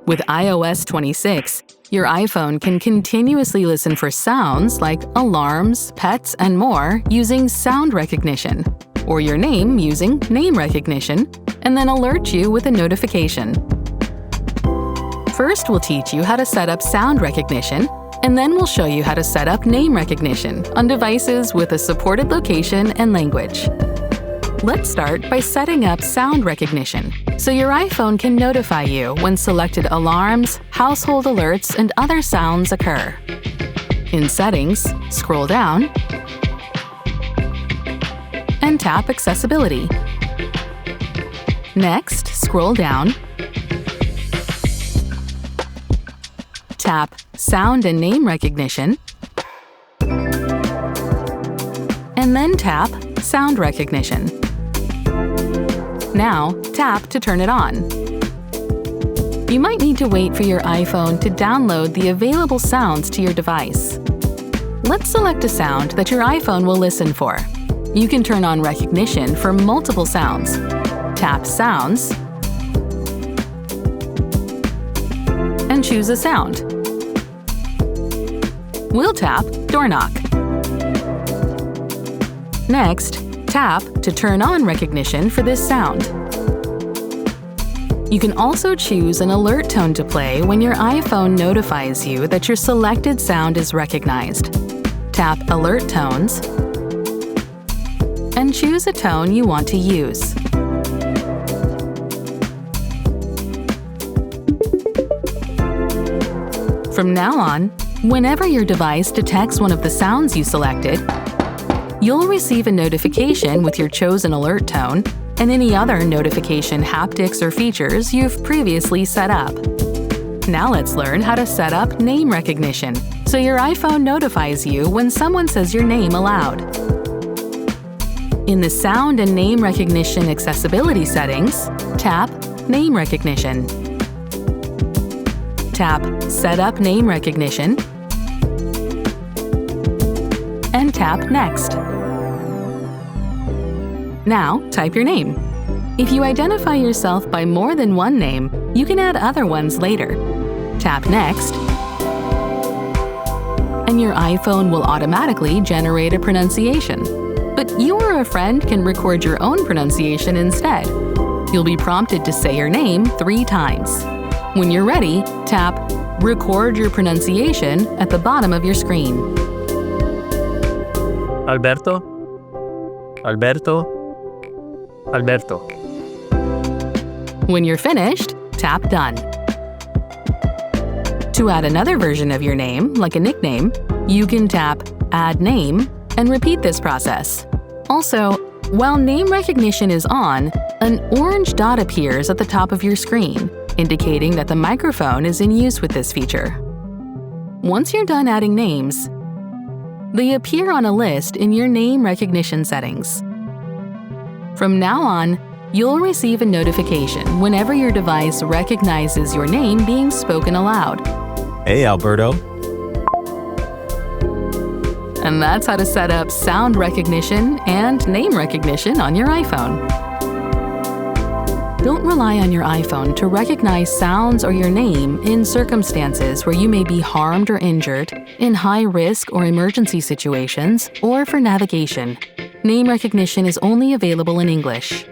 With iOS 26, your iPhone can continuously listen for sounds like alarms, pets, and more using sound recognition, or your name using name recognition, and then alert you with a notification. First, we'll teach you how to set up sound recognition, and then we'll show you how to set up name recognition on devices with a supported location and language. Let's start by setting up sound recognition, so your iPhone can notify you when selected alarms, household alerts, and other sounds occur. In Settings, scroll down and tap Accessibility. Next, scroll down, tap Sound and Name Recognition, and then tap Sound Recognition. Now, tap to turn it on. You might need to wait for your iPhone to download the available sounds to your device. Let's select a sound that your iPhone will listen for. You can turn on recognition for multiple sounds. Tap Sounds and choose a sound. We'll tap Door Knock. Next, tap to turn on recognition for this sound. You can also choose an alert tone to play when your iPhone notifies you that your selected sound is recognized. Tap Alert Tones and choose a tone you want to use. From now on, whenever your device detects one of the sounds you selected, you'll receive a notification with your chosen alert tone and any other notification haptics or features you've previously set up. Now let's learn how to set up name recognition, so your iPhone notifies you when someone says your name aloud. In the Sound and Name Recognition Accessibility settings, tap Name Recognition. Tap Set up Name Recognition and tap Next. Now, type your name. If you identify yourself by more than one name, you can add other ones later. Tap Next, and your iPhone will automatically generate a pronunciation. But you or a friend can record your own pronunciation instead. You'll be prompted to say your name 3 times. When you're ready, tap Record your pronunciation at the bottom of your screen. Alberto, Alberto, Alberto. When you're finished, tap Done. To add another version of your name, like a nickname, you can tap Add Name and repeat this process. Also, while name recognition is on, an orange dot appears at the top of your screen, indicating that the microphone is in use with this feature. Once you're done adding names, they appear on a list in your name recognition settings. From now on, you'll receive a notification whenever your device recognizes your name being spoken aloud. Hey, Alberto. And that's how to set up sound recognition and name recognition on your iPhone. Don't rely on your iPhone to recognize sounds or your name in circumstances where you may be harmed or injured, in high-risk or emergency situations, or for navigation. Name recognition is only available in English.